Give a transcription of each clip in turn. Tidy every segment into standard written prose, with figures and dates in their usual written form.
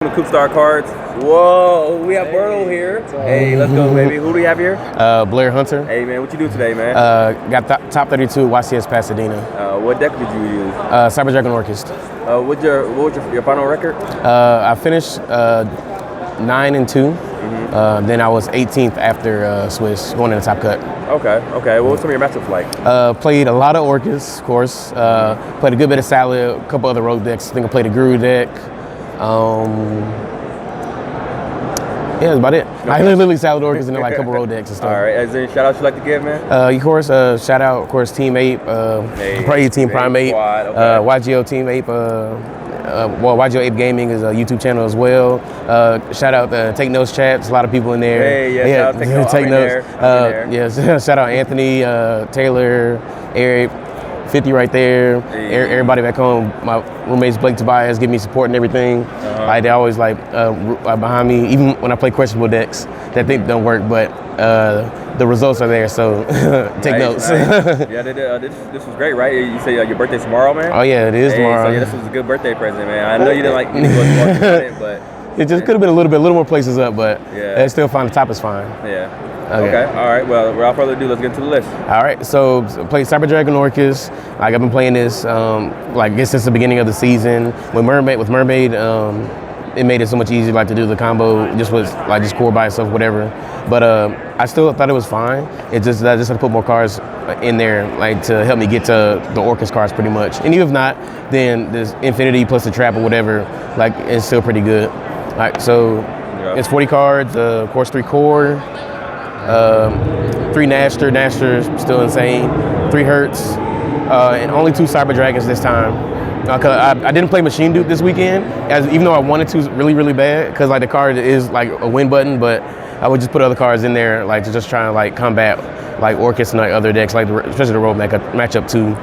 The Coopstarcards. Whoa, we have Bortle here. Hey, let's go, baby. Who do we have here? Blair Hunter. Hey, man, what you do today, man? Got top 32 YCS Pasadena. What deck did you use? Cyber Dragon Orcusts. What was your final record? I finished 9-2. Then I was 18th after Swiss, going in the top cut. Okay. What was some of your matchups like? Played a lot of Orcusts, of course. Played a good bit of Salad, a couple other rogue decks. I think I played a Guru deck. Yeah, that's about it. Okay. I literally Salad Orcusts and then like a couple road decks and stuff. All right. Is there any shout outs you'd like to give, man? Of course, shout out, of course, Team Ape, Team Primate, YGO Team Ape. YGO Ape Gaming is a YouTube channel as well. Shout out Take Notes chats. A lot of people in there. Hey, yeah, shout out Take Notes. Yes, shout out Anthony, Taylor, Eric. 50 right there. Hey. Everybody back home. My roommates Blake Tobias give me support and everything. Like they always behind me, even when I play questionable decks that think don't work, but the results are there. So take notes. Nice. Yeah, this was great, right? You say your birthday's tomorrow, man. Oh yeah, it is tomorrow. So yeah, this was a good birthday present, man. I know you didn't like it, but it just could have been a little more places up, but yeah, it's still fine. The top is fine. Yeah. Okay. All right. Well, without further ado, let's get into the list. All right. So play Cyber Dragon Orcusts. Like I've been playing this I guess since the beginning of the season. With Mermaid, it made it so much easier to do the combo just with just core by itself, whatever. But I still thought it was fine. I just had to put more cards in there to help me get to the Orcust cards pretty much. And even if not, then this Infinity plus the trap or whatever, it's still pretty good. All right. So it's 40 cards. Of course, 3 core. 3 Nashter, still insane. 3 Hertz, and only 2 Cyber Dragons this time. I didn't play Machine Dupe this weekend, even though I wanted to really, really bad, because the card is a win button, but I would just put other cards in there to just try and combat Orcust and other decks, especially the road matchup too.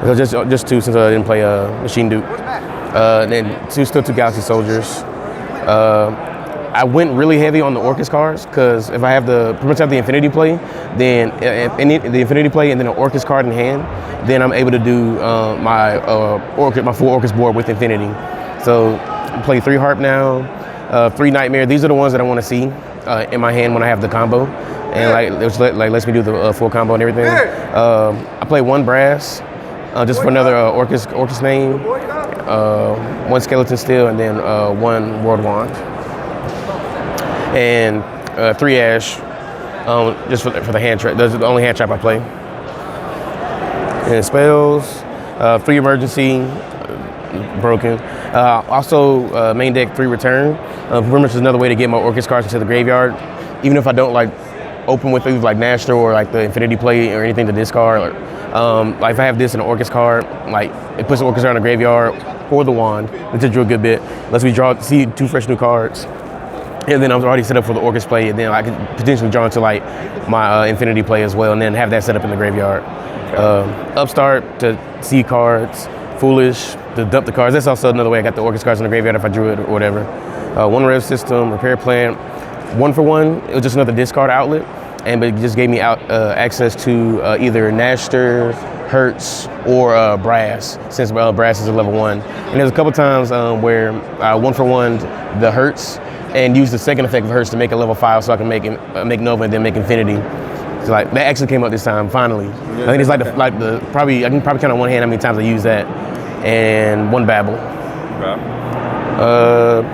So just 2 since I didn't play Machine Dupe. And then still 2 Galaxy Soldiers. I went really heavy on the Orcust cards because if I pretty much have the Infinity play, then the Infinity play and then an Orcust card in hand, then I'm able to do my full Orcust board with Infinity. So I play 3 Harp now, 3 Nightmare. These are the ones that I want to see in my hand when I have the combo, and lets me do the full combo and everything. I play 1 Brass, just for another Orcust name, 1 Skeleton Steel, and then 1 World Wand. And 3 Ash, just for the hand trap. That's the only hand trap I play. And spells, 3 Emergency, broken. Also, main deck 3 Return. Pretty much is another way to get my Orcust cards into the graveyard. Even if I don't open with things like Nashter or the Infinity play or anything to discard. If I have this in an Orcust card, it puts the Orcust card in the graveyard or the wand. It's a real good bit. Lets me see 2 fresh new cards. And then I'm already set up for the Orcust play, and then I could potentially draw into my Infinity play as well, and then have that set up in the graveyard. Upstart to see cards, Foolish to dump the cards. That's also another way I got the Orcust cards in the graveyard if I drew it or whatever. 1 Rev System, Repair Plant, 1 for 1. It was just another discard outlet, but it just gave me access to either Nashter, Hertz, or Brass, since Brass is a level 1. And there's a couple times where 1 for 1 the Hertz, and use the second effect of Hertz to make a level 5 so I can make Nova and then make Infinity. So that actually came up this time, finally. I think it's I can probably count on one hand how many times I use that. And 1 Babel. Okay.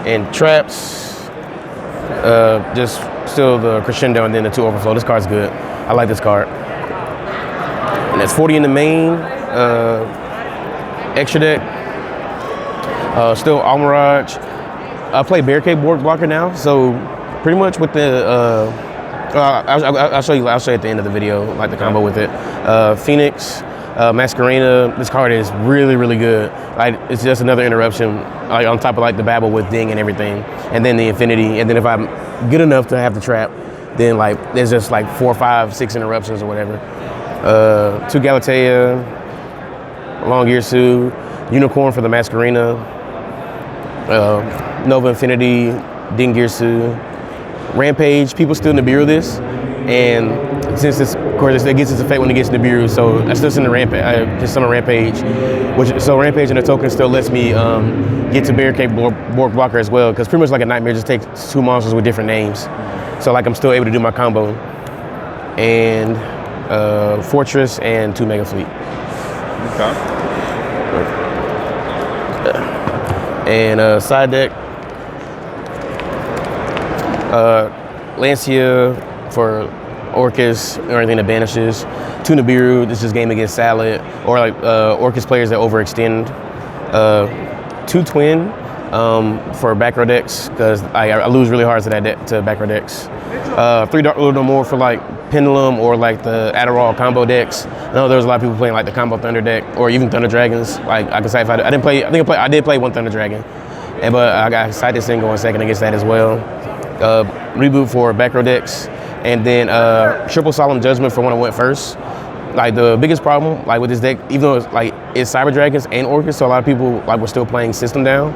And traps, just still the Crescendo and then the 2 Overflow. This card's good. I like this card. And that's 40 in the main. Extra deck. Still Almirage. I play Barricade board blocker now, so pretty much with the I'll show you at the end of the video, the combo with it. Phoenix, Masquerena. This card is really, really good. It's just another interruption, on top of the Babel with Ding and everything, and then the Infinity. And then if I'm good enough to have the trap, then there's just 4, 5, 6 interruptions or whatever. 2 Galatea, Long Ear Sue, Unicorn for the Masquerena. Nova Infinity, Dingirsu, Rampage. People still Nibiru this, and since it's, of course, it gets its effect when it gets to Nibiru, so I still send the Rampage, just summon Rampage, so Rampage and the token still lets me get to barricade Bork Blocker as well, because pretty much like a Nightmare just takes 2 monsters with different names. So like I'm still able to do my combo. And Fortress and 2 Mega Fleet. Okay. And side deck, Lancia for Orcus or anything that banishes. 2 Nibiru, this is game against Salad, or like Orcus players that overextend. 2 Twin for back row decks, because I lose really hard to that deck, to back row decks. 3 Dark Lord no more for like Pendulum or like the Adderall combo decks. I know there's a lot of people playing like the combo Thunder deck or even Thunder Dragons. Like I can say if I did play 1 Thunder Dragon, but I got excited to going second against that as well. Reboot for back row decks, and then Triple Solemn Judgment for when I went first. Like the biggest problem like with this deck, even though it's Cyber Dragons and Orcus, so a lot of people like were still playing System Down.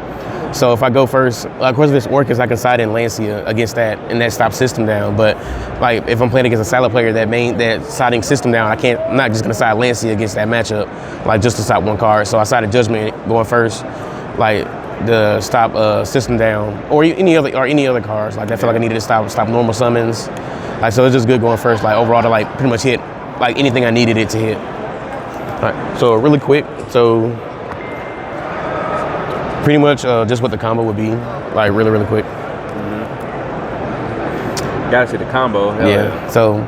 So if I go first, of course, if it's Orcus, I can side in Lancia against that, and that stops System Down. But like if I'm playing against a Salad player that siding System Down, I'm not just gonna side Lancia against that matchup, like just to stop 1 card. So I sided Judgment going first, like to stop System Down or any other cards. Like I feel like I needed to stop normal summons. Like so it's just good going first. Like overall to like pretty much hit like anything I needed it to hit. All right, so really quick, so. Pretty much just what the combo would be, like really quick. Gotta see the combo. Yeah. So,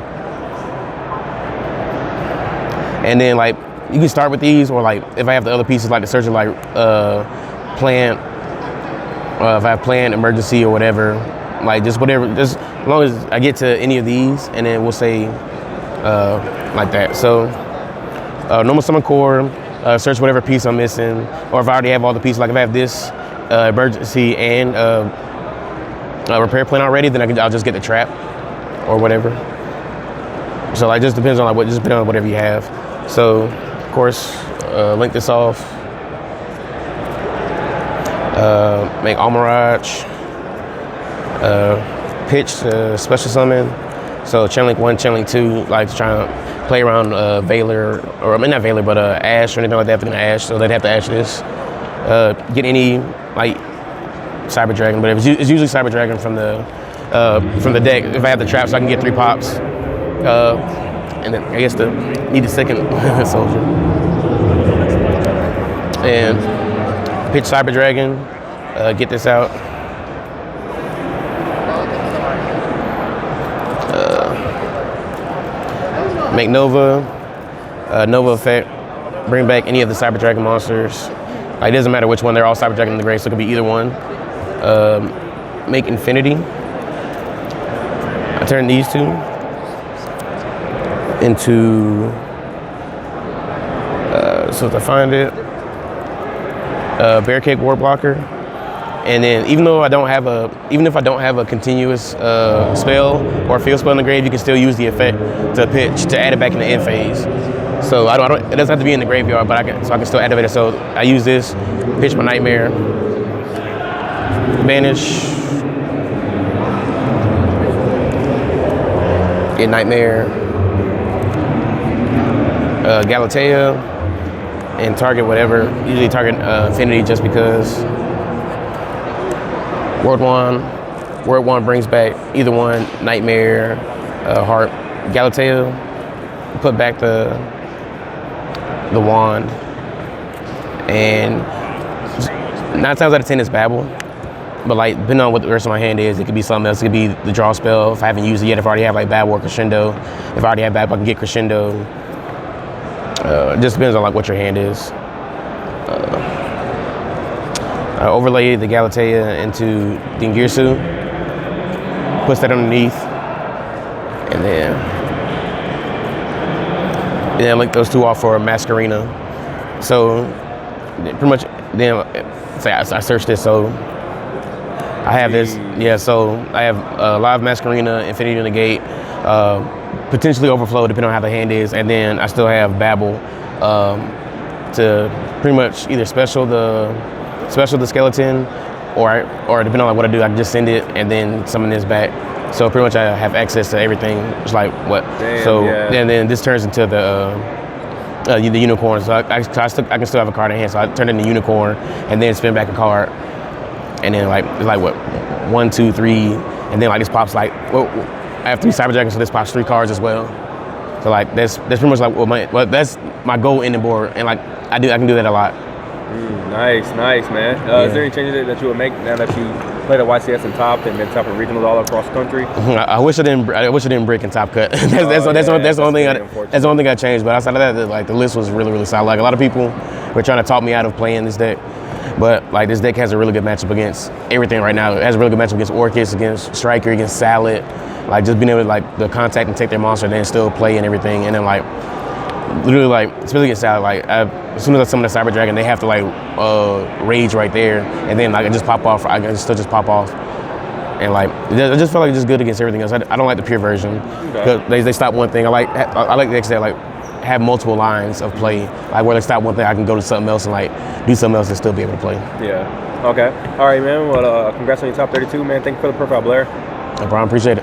and then like you can start with these, or like if I have the other pieces like the search of like plant, if I have plant, emergency, or whatever, like just whatever, just as long as I get to any of these, and then we'll say like that. So normal summon core. Search whatever piece I'm missing, or if I already have all the pieces, like if I have this emergency and repair plan already, then I'll just get the trap or whatever. So like just depends on like just depending on whatever you have. So of course, link this off. Make Almirage. Pitch special summon. So Chainlink 1, Chainlink 2, like trying to play around Valor, or I mean not Valor, but Ash or anything like that. If they're gonna Ash, so they'd have to Ash this. Get any like Cyber Dragon, but it's usually Cyber Dragon from the deck. If I have the trap, so I can get 3 pops, and then I guess need the second soldier. And pitch Cyber Dragon. Get this out. Make Nova, Nova effect, bring back any of the Cyber Dragon monsters. Like, it doesn't matter which one, they're all Cyber Dragon in the grave, so it could be either one. Make Infinity. I turn these 2 into, so if I find it, Barricade War Blocker. And then even if I don't have a continuous spell or field spell in the grave, you can still use the effect to pitch to add it back in the end phase. So it doesn't have to be in the graveyard, but I can still activate it. So I use this, pitch my Nightmare, banish, get Nightmare, Galatea, and target whatever. Usually target Infinity just because. Word one brings back either one, Nightmare, Heart, Galatea, put back the wand, and 9 times out of 10 it's Babel, but like depending on what the rest of my hand is, it could be something else. It could be the draw spell if I haven't used it yet. If I already have like Babel or Crescendo, if I already have Babel, I can get Crescendo. It just depends on like what your hand is. I overlay the Galatea into Dingirsu, puts that underneath, and then link those 2 off for a Masquerena. So pretty much then say I searched this, so I have this, yeah, so I have Live Masquerena, Infinity to negate, potentially Overflow depending on how the hand is, and then I still have Babel to pretty much either special the skeleton, or depending on like what I do, I can just send it and then summon this back So pretty much I have access to everything. It's like what? Damn, So yeah. and then this turns into the unicorn. So I can still have a card in hand. So I turn it into unicorn and then spin back a card. And then like it's like what, 1, 2, 3, and then like this pops like well, I have 3 Cyber Dragons, so this pops 3 cards as well. So like that's pretty much like that's my goal ending board, and like I can do that a lot. Nice, man. Is there any changes that you would make now that you played at YCS and top and then top of regionals all across the country? I wish I didn't break in top cut. That's the only thing I changed. But outside of that, like the list was really solid. Like a lot of people were trying to talk me out of playing this deck, but like this deck has a really good matchup against everything right now. It has a really good matchup against Orcusts, against Striker, against Salad. Like just being able to like the contact and take their monster and then still play and everything, and then like literally like especially against Salad, like as soon as I summon the Cyber Dragon, they have to like rage right there, and then like I just pop off. I can still just pop off, and like I just feel like it's just good against everything else. I don't like the pure version because they stop one thing. I like decks that like have multiple lines of play, like where they stop one thing, I can go to something else and like do something else and still be able to play. Yeah. Okay. All right, man. Well, congrats on your top 32, man. Thank you for the profile, Blair. No problem. Appreciate it.